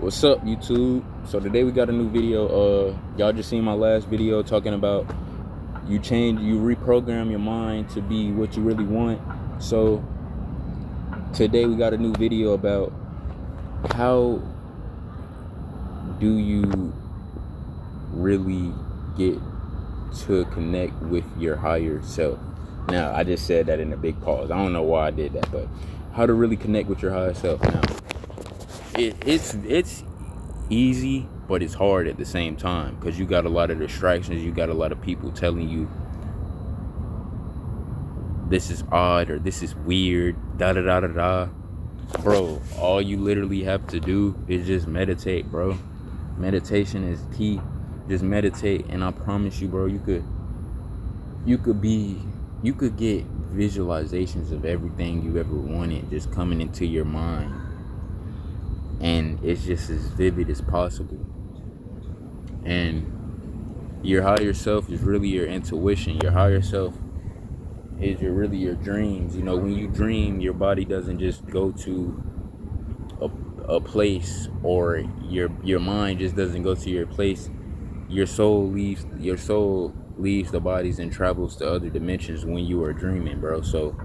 What's up, YouTube? So today we got a new video. Y'all just seen my last video talking about you reprogram your mind to be what you really want. So today we got a new video about how do you really get to connect with your higher self. Now, I just said that in a big pause. I don't know why I did that, but how to really connect with your higher self. Now, it's easy, but it's hard at the same time because you got a lot of distractions. You got a lot of people telling you this is odd or this is weird, da da da da da. Bro, all you literally have to do is just meditate, bro. Meditation is key. Just meditate, and I promise you, bro, you could get visualizations of everything you ever wanted just coming into your mind, and it's just as vivid as possible. And your higher self is really your intuition. Your higher self is really your dreams. You know, when you dream, your body doesn't just go to a place, or your mind just doesn't go to your place. Your soul leaves the bodies and travels to other dimensions when you are dreaming, bro. So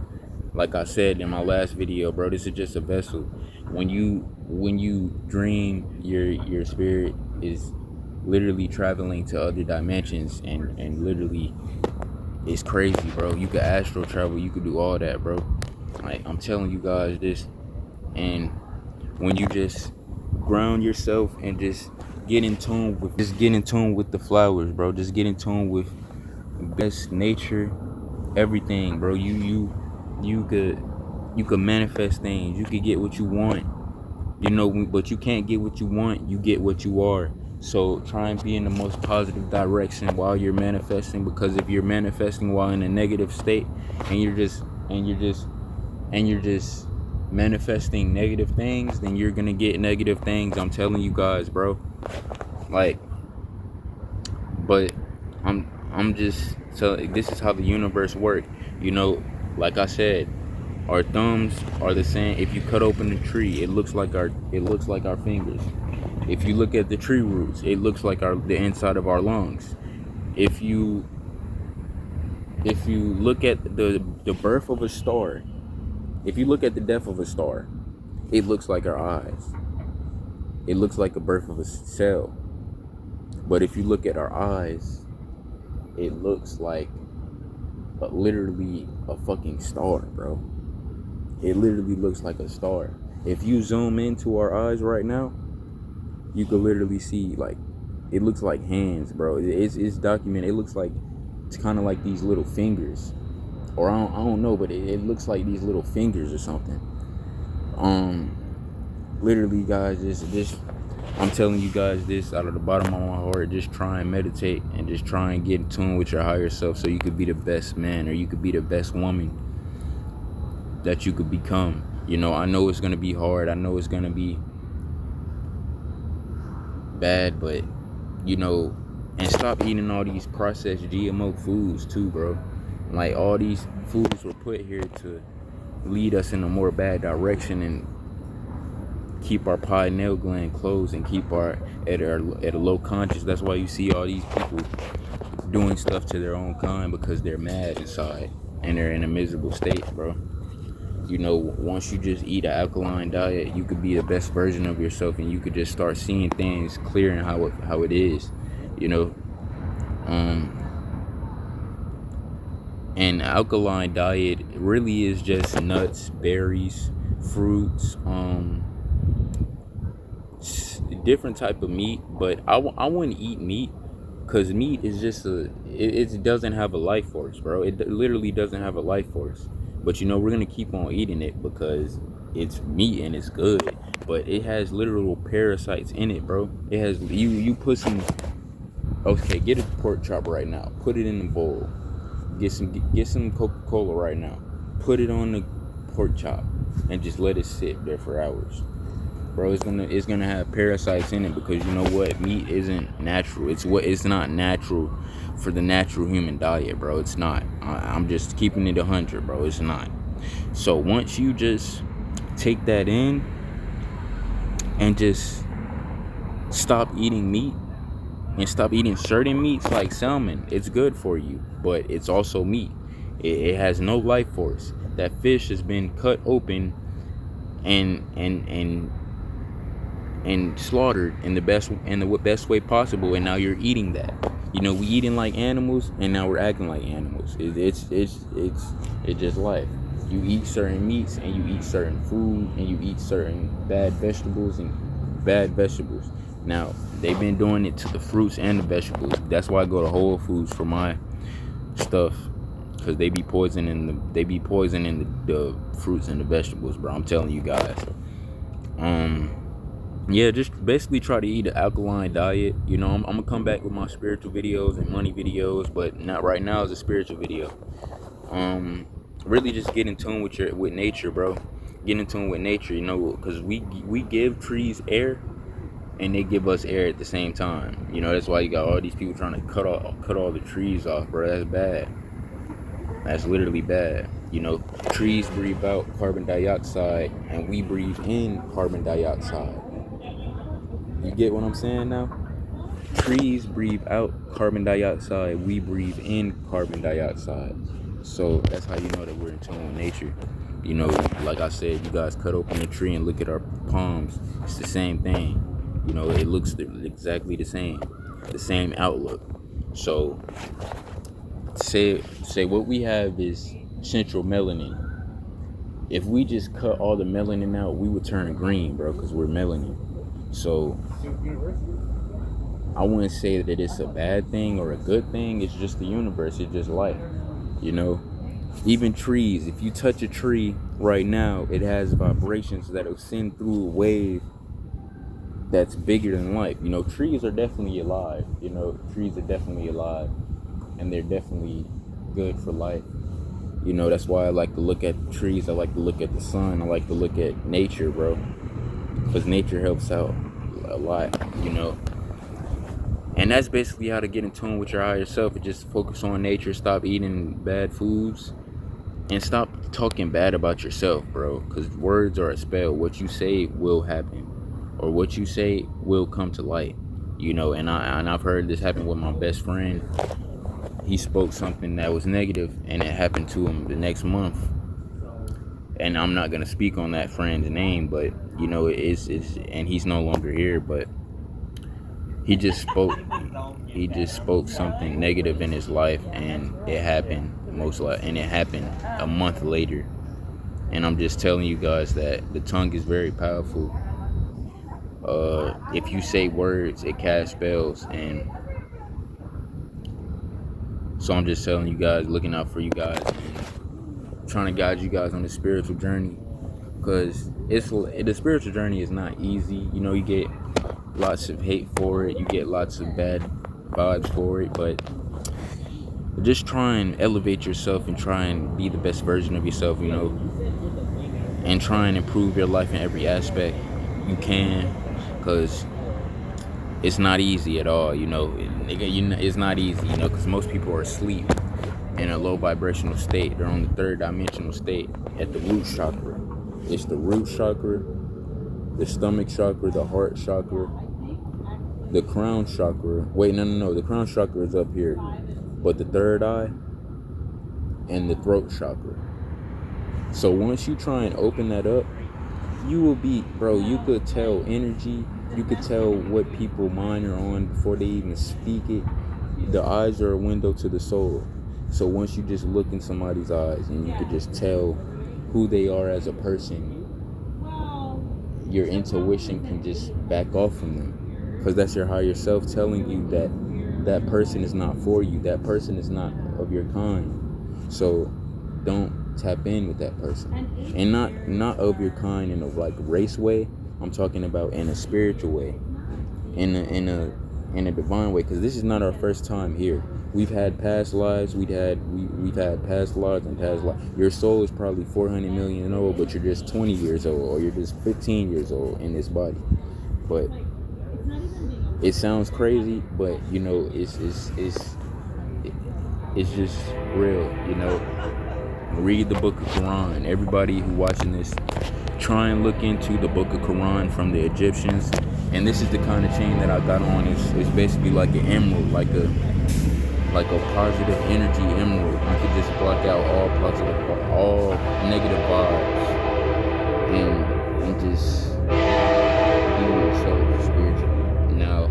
like I said in my last video, bro, this is just a vessel. When you dream, your spirit is literally traveling to other dimensions, and literally it's crazy, bro. You could astral travel, you could do all that, bro. Like, I'm telling you guys this. And when you just ground yourself and just get in tune with the flowers, bro. Just get in tune with best nature, everything, bro. You could manifest things. You could get what you want, you know. But you can't get what you want. You get what you are. So try and be in the most positive direction while you're manifesting, because if you're manifesting while in a negative state, and you're just manifesting negative things, then you're gonna get negative things. I'm telling you guys, bro. Like, but I'm just telling, this is how the universe works. You know, like I said, our thumbs are the same. If you cut open a tree, it looks like our fingers. If you look at the tree roots, it looks like the inside of our lungs. If you look at the birth of a star, if you look at the death of a star, it looks like our eyes. It looks like the birth of a cell. But if you look at our eyes, it looks like literally a fucking star, bro. It literally looks like a star. If you zoom into our eyes right now, you could literally see, like, it looks like hands, bro. It's documented. It looks like, it's kind of like these little fingers, or I don't know, but it looks like these little fingers or something. Literally, guys, just I'm telling you guys this out of the bottom of my heart. Just try and meditate, and just try and get in tune with your higher self, so you could be the best man, or you could be the best woman that you could become. You know, I know it's gonna be hard. I know it's gonna be bad, but you know, and stop eating all these processed GMO foods too, bro. Like, all these foods were put here to lead us in a more bad direction and keep our pineal gland closed and keep at a low conscious. That's why you see all these people doing stuff to their own kind, because they're mad inside and they're in a miserable state, bro. You know, once you just eat an alkaline diet, you could be the best version of yourself, and you could just start seeing things clear and how it is, you know. And alkaline diet really is just nuts, berries, fruits, different type of meat. But I wouldn't eat meat, because meat is just it doesn't have a life force, bro. It literally doesn't have a life force. But you know, we're gonna keep on eating it because it's meat and it's good. But it has literal parasites in it, bro. It has, you put some, okay, get a pork chop right now, put it in the bowl, get some Coca-Cola right now, put it on the pork chop, and just let it sit there for hours, bro. It's gonna have parasites in it, because you know what, meat isn't natural. It's not natural for the natural human diet, bro. It's not. I'm just keeping it 100, bro. It's not. So once you just take that in and just stop eating meat and stop eating certain meats like salmon. It's good for you, but it's also meat. It has no life force. That fish has been cut open and and slaughtered in the best way possible, and now you're eating that. You know, we eating like animals, and now we're acting like animals. It's just life. You eat certain meats, and you eat certain food, and you eat certain bad vegetables and bad vegetables. Now they've been doing it to the fruits and the vegetables. That's why I go to Whole Foods for my stuff, because they be poisoning the fruits and the vegetables, bro. I'm telling you guys. Um, yeah, just basically try to eat an alkaline diet. You know, I'm gonna come back with my spiritual videos and money videos, but not right now. It's a spiritual video. Um, really just get in tune with nature, bro. Get in tune with nature. You know, because we give trees air, and they give us air at the same time. You know, that's why you got all these people trying to cut all the trees off, bro. That's bad. That's literally bad. You know, trees breathe out carbon dioxide, and we breathe in carbon dioxide. You get what I'm saying now? Trees breathe out carbon dioxide. We breathe in carbon dioxide. So that's how you know that we're in tune with nature. You know, like I said, you guys cut open a tree and look at our palms. It's the same thing. You know, it looks exactly the same outlook. So say what we have is central melanin. If we just cut all the melanin out, we would turn green, bro, because we're melanin. So I wouldn't say that it's a bad thing or a good thing. It's just the universe. It's just life. You know, even trees. If you touch a tree right now, it has vibrations that'll send through a wave that's bigger than life. You know, trees are definitely alive. You know, trees are definitely alive, and they're definitely good for life. You know, that's why I like to look at trees. I like to look at the sun. I like to look at nature, bro, because nature helps out a lot. You know. And that's basically how to get in tune with your higher self. And just focus on nature. Stop eating bad foods. And stop talking bad about yourself, bro. Because words are a spell. What you say will happen. Or what you say will come to light. You know, and I've heard this happen with my best friend. He spoke something that was negative, and it happened to him the next month. And I'm not going to speak on that friend's name, but, you know, it's and he's no longer here, but he just spoke something negative in his life, and it happened and it happened a month later. And I'm just telling you guys that the tongue is very powerful. If you say words, it casts spells. And so I'm just telling you guys, looking out for you guys, and trying to guide you guys on the spiritual journey, because the spiritual journey is not easy. You know, you get lots of hate for it, you get lots of bad vibes for it, but just try and elevate yourself and try and be the best version of yourself, you know, and try and improve your life in every aspect you can, because it's not easy at all. You know, it's not easy, you know, because most people are asleep in a low vibrational state. They're on the third dimensional state at the root chakra. It's the root chakra, the stomach chakra, the heart chakra, the crown chakra. Wait, no. The crown chakra is up here, but the third eye and the throat chakra. So once you try and open that up, you will be, bro, you could tell energy. You could tell what people's mind are on before they even speak it. The eyes are a window to the soul. So once you just look in somebody's eyes and you could just tell who they are as a person, your intuition can just back off from them, because that's your higher self telling you that that person is not for you, that person is not of your kind. So don't tap in with that person, and not of your kind in a like race way. I'm talking about in a spiritual way, in a divine way, because this is not our first time here. We've had past lives. We've had past lives and past lives. Your soul is probably 400 million old, but you're just 20 years old, or you're just 15 years old in this body. But it sounds crazy, but you know, it's just real. You know, read the book of Quran. Everybody who watching this, try and look into the book of Quran from the Egyptians And this is the kind of chain that I got on. It's basically like an emerald, like a positive energy emerald. You could just block out all negative vibes, and just heal yourself spiritually. Now,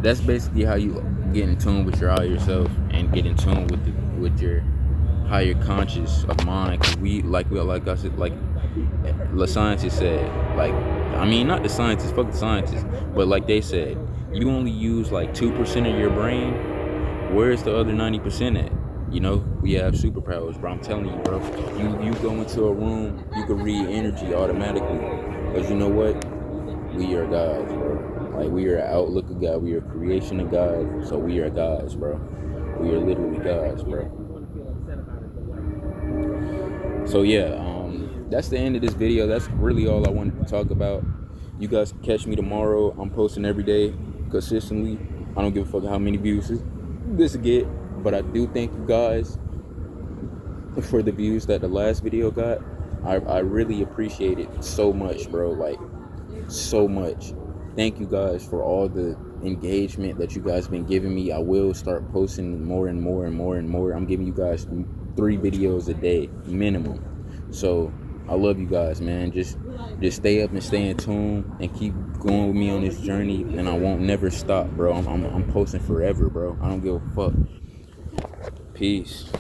that's basically how you get in tune with your higher self and get in tune with your higher conscious of mind. Cause like I said, like the scientists said, like, I mean, not the scientists, fuck the scientists, but like they said, you only use like 2% of your brain. Where's the other 90% at? You know, we have superpowers, bro. I'm telling you, bro. You go into a room, you can read energy automatically. Because you know what? We are gods, bro. Like, we are an outlook of God. We are a creation of God. So we are gods, bro. We are literally gods, bro. So yeah, that's the end of this video. That's really all I wanted to talk about. You guys can catch me tomorrow. I'm posting every day consistently. I don't give a fuck how many views this get, but I do thank you guys for the views that the last video got. I really appreciate it so much, bro. Like, so much. Thank you guys for all the engagement that you guys been giving me. I will start posting more and more and more and more. I'm giving you guys 3 videos a day minimum. So I love you guys, man. Just stay up and stay in tune and keep going with me on this journey, and I won't never stop, bro. I'm posting forever, bro. I don't give a fuck. Peace.